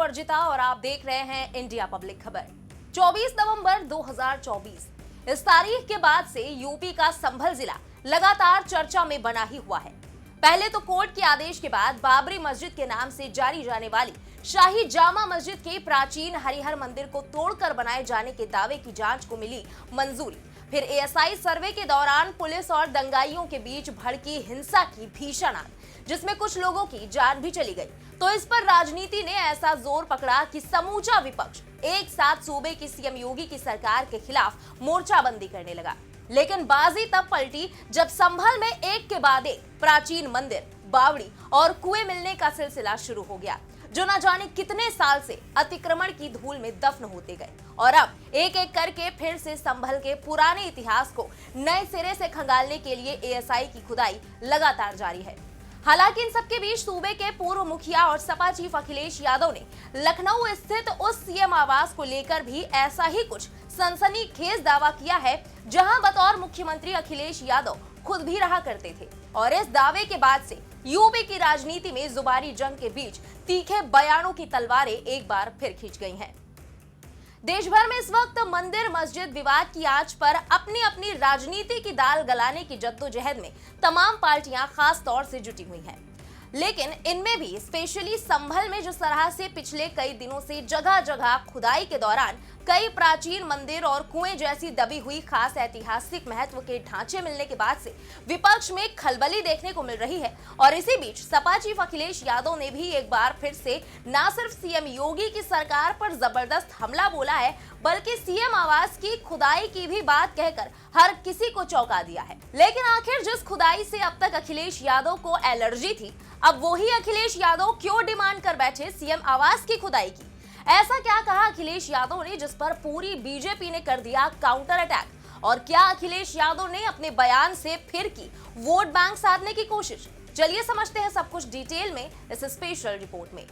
अर्जिता और आप देख रहे हैं इंडिया पब्लिक खबर। 24 नवंबर 2024 इस तारीख के बाद से यूपी का संभल जिला लगातार चर्चा में बना ही हुआ है। पहले तो कोर्ट के आदेश के बाद बाबरी मस्जिद के नाम से जानी जाने वाली शाही जामा मस्जिद के प्राचीन हरिहर मंदिर को तोड़कर बनाए जाने के दावे की जांच को मिली मंजूरी। फिर एएसआई सर्वे के दौरान पुलिस और दंगाइयों के बीच भड़की हिंसा की भीषण आग, जिसमें कुछ लोगों की जान भी चली गई। तो इस पर राजनीति ने ऐसा जोर पकड़ा कि समूचा विपक्ष एक साथ सूबे की सीएम योगी की सरकार के खिलाफ मोर्चाबंदी करने लगा। लेकिन बाजी तब पलटी जब संभल में एक के बाद एक प्राचीन मंदिर, बावड़ी और कुएं मिलने का सिलसिला शुरू हो गया, जो न जाने कितने साल से अतिक्रमण की धूल में दफन होते गए। और अब एक एक करके फिर से संभल के पुराने इतिहास को नए सिरे से खंगालने के लिए एएसआई की खुदाई लगातार जारी है। हालांकि इन सबके बीच सूबे के पूर्व मुखिया और सपा चीफ अखिलेश यादव ने लखनऊ स्थित उस सीएम आवास को लेकर भी ऐसा ही कुछ सनसनीखेज दावा किया है, जहां बतौर मुख्यमंत्री अखिलेश यादव खुद भी रहा करते थे। और इस दावे के बाद से यूपी की राजनीति में जुबानी जंग के बीच तीखे बयानों की तलवारें एक बार फिर खींच गई हैं। देश भर में इस वक्त मंदिर मस्जिद विवाद की आंच पर अपनी अपनी राजनीति की दाल गलाने की जद्दोजहद में तमाम पार्टियां खास तौर से जुटी हुई हैं। लेकिन इनमें भी स्पेशली संभल में जिस तरह से पिछले कई दिनों से जगह जगह खुदाई के दौरान कई प्राचीन मंदिर और कुएं जैसी दबी हुई खास ऐतिहासिक महत्व के ढांचे मिलने के बाद से विपक्ष में खलबली देखने को मिल रही है। और इसी बीच सपा चीफ अखिलेश यादव ने भी एक बार फिर से न सिर्फ सीएम योगी की सरकार पर जबरदस्त हमला बोला है, बल्कि सीएम आवास की खुदाई की भी बात कहकर हर किसी को चौंका दिया है। लेकिन आखिर जिस खुदाई से अब तक अखिलेश यादव को एलर्जी थी, अब वही अखिलेश यादव क्यों डिमांड कर बैठे सीएम आवास की खुदाई की? ऐसा क्या कहा अखिलेश यादव ने जिस पर पूरी बीजेपी ने कर दिया काउंटर अटैक? और क्या अखिलेश यादव ने अपने बयान से फिर की वोट बैंक साधने की कोशिश? चलिए समझते हैं सब कुछ डिटेल में इस स्पेशल रिपोर्ट में।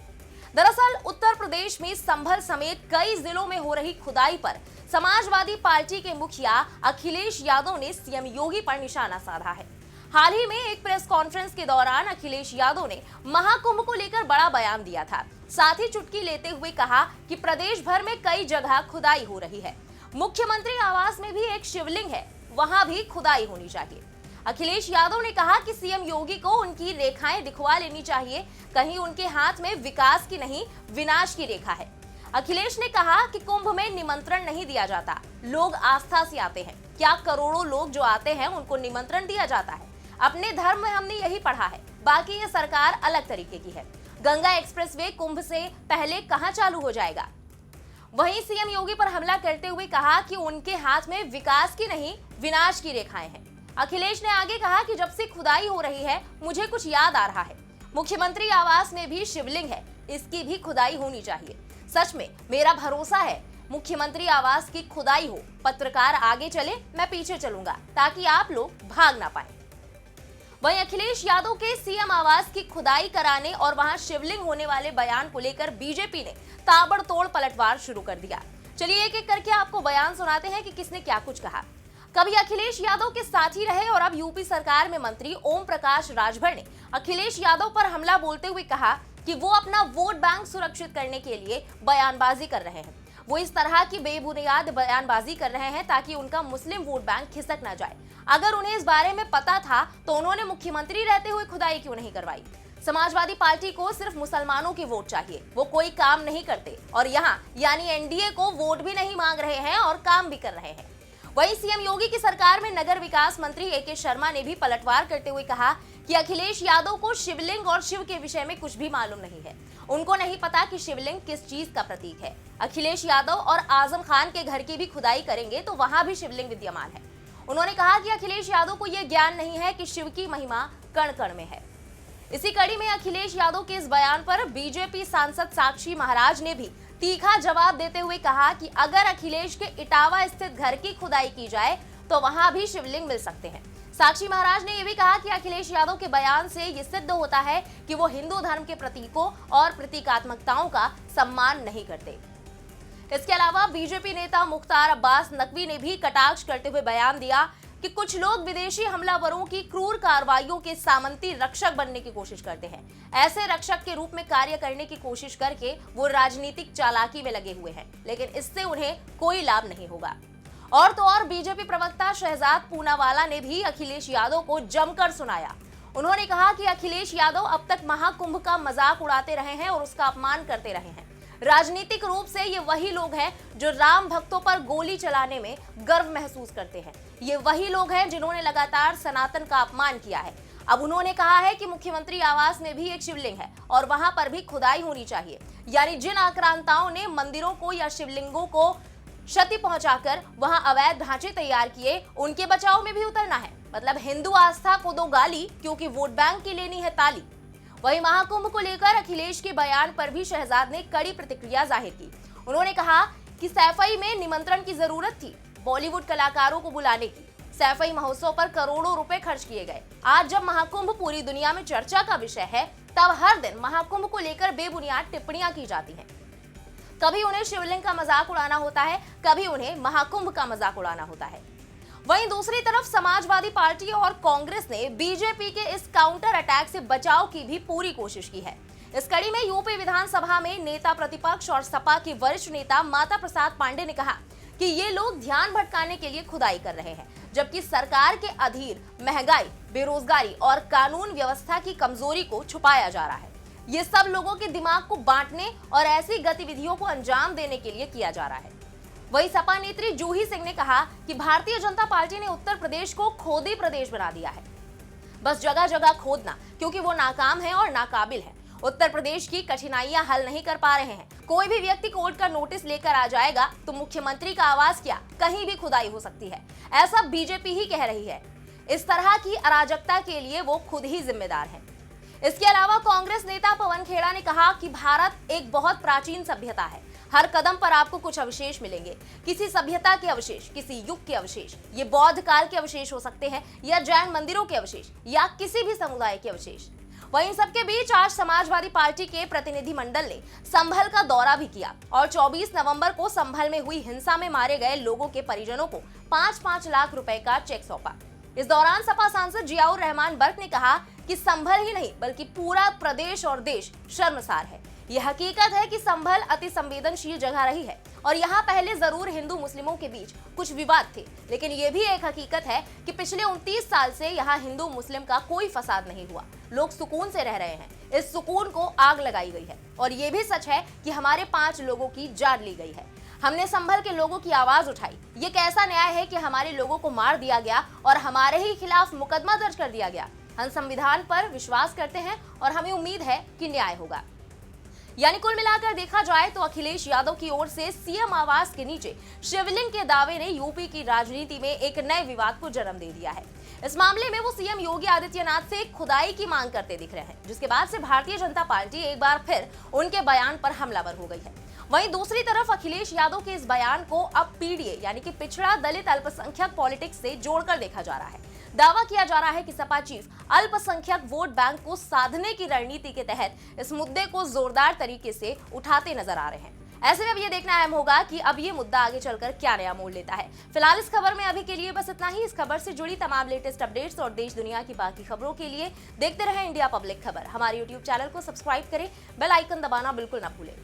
दरअसल उत्तर प्रदेश में संभल समेत कई जिलों में हो रही खुदाई पर समाजवादी पार्टी के मुखिया अखिलेश यादव ने सीएम योगी पर निशाना साधा है। हाल ही में एक प्रेस कॉन्फ्रेंस के दौरान अखिलेश यादव ने महाकुंभ को लेकर बड़ा बयान दिया था। साथ ही चुटकी लेते हुए कहा कि प्रदेश भर में कई जगह खुदाई हो रही है। मुख्यमंत्री आवास में भी एक शिवलिंग है, वहां भी खुदाई होनी चाहिए। अखिलेश यादव ने कहा कि सीएम योगी को उनकी रेखाएं दिखवा लेनी चाहिए, कहीं उनके हाथ में विकास की नहीं विनाश की रेखा है। अखिलेश ने कहा कि कुंभ में निमंत्रण नहीं दिया जाता, लोग आस्था से आते हैं। क्या करोड़ों लोग जो आते हैं उनको निमंत्रण दिया जाता है? अपने धर्म में हमने यही पढ़ा है, बाकी ये सरकार अलग तरीके की है। गंगा एक्सप्रेसवे कुंभ से पहले कहां चालू हो जाएगा? वहीं सीएम योगी पर हमला करते हुए कहा कि उनके हाथ में विकास की नहीं विनाश की रेखाएं हैं। अखिलेश ने आगे कहा कि जब से खुदाई हो रही है मुझे कुछ याद आ रहा है, मुख्यमंत्री आवास में भी शिवलिंग है, इसकी भी खुदाई होनी चाहिए। सच में मेरा भरोसा है मुख्यमंत्री आवास की खुदाई हो, पत्रकार आगे चले, मैं पीछे चलूंगा ताकि आप लोग भाग ना पाए। वहीं अखिलेश यादव के सीएम आवास की खुदाई कराने और वहां शिवलिंग होने वाले बयान को लेकर बीजेपी ने ताबड़तोड़ पलटवार शुरू कर दिया। चलिए एक एक करके आपको बयान सुनाते हैं कि किसने क्या कुछ कहा। कभी अखिलेश यादव के साथी रहे और अब यूपी सरकार में मंत्री ओम प्रकाश राजभर ने अखिलेश यादव पर हमला बोलते हुए कहा कि वो अपना वोट बैंक सुरक्षित करने के लिए बयानबाजी कर रहे हैं। वो इस तरह की बेबुनियाद बयानबाजी कर रहे हैं ताकि उनका मुस्लिम वोट बैंक खिसक ना जाए। अगर उन्हें इस बारे में पता था तो उन्होंने मुख्यमंत्री रहते हुए खुदाई क्यों नहीं करवाई? समाजवादी पार्टी को सिर्फ मुसलमानों के वोट चाहिए, वो कोई काम नहीं करते और यहाँ यानी एनडीए को वोट भी नहीं मांग रहे हैं और काम भी कर रहे हैं। वहीं सीएम योगी की सरकार में नगर विकास मंत्री एके शर्मा ने भी पलटवार करते हुए कहा कि अखिलेश यादव को शिवलिंग और शिव के विषय में कुछ भी मालूम नहीं है, उनको नहीं पता कि शिवलिंग किस चीज का प्रतीक है। अखिलेश यादव और आजम खान के घर की भी खुदाई करेंगे तो वहां भी शिवलिंग विद्यमान है। उन्होंने कहा कि अखिलेश यादव को यह ज्ञान नहीं है कि शिव की महिमा कण कण में है। इसी कड़ी में अखिलेश यादव के इस बयान पर बीजेपी सांसद साक्षी महाराज ने भी तीखा जवाब देते हुए कहा कि अगर अखिलेश के इटावा स्थित घर की खुदाई की जाए तो वहां भी शिवलिंग मिल सकते हैं। साक्षी महाराज ने यह भी कहा कि अखिलेश यादव के बयान से यह सिद्ध होता है कि वो हिंदू धर्म के प्रतीकों और प्रतीकात्मकताओं का सम्मान नहीं करते। इसके अलावा बीजेपी नेता मुख्तार अब्बास नकवी ने भी कटाक्ष करते हुए बयान दिया कि कुछ लोग विदेशी हमलावरों की क्रूर कार्रवाइयों के सामंती रक्षक बनने की कोशिश करते हैं। ऐसे रक्षक के रूप में कार्य करने की कोशिश करके वो राजनीतिक चालाकी में लगे हुए हैं, लेकिन इससे उन्हें कोई लाभ नहीं होगा। और तो और बीजेपी प्रवक्ता शहजाद पूनावाला ने भी अखिलेश यादव को जमकर सुनाया। उन्होंने कहा कि अखिलेश यादव अब तक महाकुंभ का मजाक उड़ाते रहे हैं और उसका अपमान करते रहे हैं। राजनीतिक रूप से ये वही लोग हैं जो राम भक्तों पर गोली चलाने में गर्व महसूस करते हैं। ये वही लोग हैं जिन्होंने लगातार सनातन का अपमान किया है। अब उन्होंने कहा है कि मुख्यमंत्री आवास में भी एक शिवलिंग है और वहां पर भी खुदाई होनी चाहिए, यानी जिन आक्रांताओं ने मंदिरों को या शिवलिंगों को क्षति पहुंचाकर वहां अवैध ढांचे तैयार किए, उनके बचाव में भी उतरना है। मतलब हिंदू आस्था को दो गाली, क्योंकि वोट बैंक की लेनी है ताली। वहीं महाकुंभ को लेकर अखिलेश के बयान पर भी शहजाद ने कड़ी प्रतिक्रिया जाहिर की। उन्होंने कहा कि सैफई में निमंत्रण की जरूरत थी, बॉलीवुड कलाकारों को बुलाने की। सैफई महोत्सव पर करोड़ों रुपए खर्च किए गए। आज जब महाकुंभ पूरी दुनिया में चर्चा का विषय है, तब हर दिन महाकुंभ को लेकर बेबुनियाद टिप्पणियां की जाती हैं। कभी उन्हें शिवलिंग का मजाक उड़ाना होता है, कभी उन्हें महाकुंभ का मजाक उड़ाना होता है। वहीं दूसरी तरफ समाजवादी पार्टी और कांग्रेस ने बीजेपी के इस काउंटर अटैक से बचाव की भी पूरी कोशिश की है। इस कड़ी में यूपी विधानसभा में नेता प्रतिपक्ष और सपा के वरिष्ठ नेता माता प्रसाद पांडे ने कहा कि ये लोग ध्यान भटकाने के लिए खुदाई कर रहे हैं, जबकि सरकार के अधीर महंगाई, बेरोजगारी और कानून व्यवस्था की कमजोरी को छुपाया जा रहा है। ये सब लोगों के दिमाग को बांटने और ऐसी गतिविधियों को अंजाम देने के लिए किया जा रहा है। वहीं सपा नेत्री जूही सिंह ने कहा कि भारतीय जनता पार्टी ने उत्तर प्रदेश को खोदी प्रदेश बना दिया है। बस जगह जगह खोदना, क्योंकि वो नाकाम है और नाकाबिल है। उत्तर प्रदेश की कठिनाइयां हल नहीं कर पा रहे हैं। कोई भी व्यक्ति कोर्ट का नोटिस लेकर आ जाएगा तो मुख्यमंत्री का आवास क्या, कहीं भी खुदाई हो सकती है। ऐसा बीजेपी ही कह रही है। इस तरह की अराजकता के लिए वो खुद ही जिम्मेदार है। इसके अलावा कांग्रेस नेता पवन खेड़ा ने कहा कि भारत एक बहुत प्राचीन सभ्यता है। हर कदम पर आपको कुछ अवशेष मिलेंगे, किसी सभ्यता के अवशेष, किसी युग के अवशेष। ये बौद्ध काल के अवशेष हो सकते हैं, या जैन मंदिरों के अवशेष, या किसी भी समुदाय के अवशेष। वहीं सबके बीच आज समाजवादी पार्टी के प्रतिनिधिमंडल ने संभल का दौरा भी किया और 24 नवंबर को संभल में हुई हिंसा में मारे गए लोगों के परिजनों को 5-5 लाख रुपए का चेक सौंपा। इस दौरान सपा सांसद जियाउर रहमान बर्क ने कहा कि संभल ही नहीं बल्कि पूरा प्रदेश और देश शर्मसार है। यह हकीकत है कि संभल अति संवेदनशील जगह रही है और यहाँ पहले जरूर हिंदू मुस्लिमों के बीच कुछ विवाद थे, लेकिन ये भी एक हकीकत है कि पिछले 29 साल से यहाँ हिंदू मुस्लिम का कोई फसाद नहीं हुआ। लोग सुकून से रह रहे हैं। इस सुकून को आग लगाई गई है और ये भी सच है कि हमारे 5 लोगों की जान ली गई है। हमने संभल के लोगों की आवाज उठाई। ये कैसा न्याय है कि हमारे लोगों को मार दिया गया और हमारे ही खिलाफ मुकदमा दर्ज कर दिया गया। हम संविधान पर विश्वास करते हैं और हमें उम्मीद है कि न्याय होगा। यानी कुल मिलाकर देखा जाए तो अखिलेश यादव की ओर से सीएम आवास के नीचे शिवलिंग के दावे ने यूपी की राजनीति में एक नए विवाद को जन्म दे दिया है। इस मामले में वो सीएम योगी आदित्यनाथ से खुदाई की मांग करते दिख रहे हैं, जिसके बाद से भारतीय जनता पार्टी एक बार फिर उनके बयान पर हमलावर हो गई है। वहीं दूसरी तरफ अखिलेश यादव के इस बयान को अब पीडीए यानी कि पिछड़ा दलित अल्पसंख्यक पॉलिटिक्स से जोड़कर देखा जा रहा है। दावा किया जा रहा है कि सपा चीफ अल्पसंख्यक वोट बैंक को साधने की रणनीति के तहत इस मुद्दे को जोरदार तरीके से उठाते नजर आ रहे हैं। ऐसे में अब ये देखना अहम होगा कि अब ये मुद्दा आगे चलकर क्या नया मोड़ लेता है। फिलहाल इस खबर में अभी के लिए बस इतना ही। इस खबर से जुड़ी तमाम लेटेस्ट अपडेट्स और देश दुनिया की बाकी खबरों के लिए देखते रहें इंडिया पब्लिक खबर। हमारे YouTube चैनल को सब्सक्राइब करें, बेल आइकन दबाना बिल्कुल ना भूलें।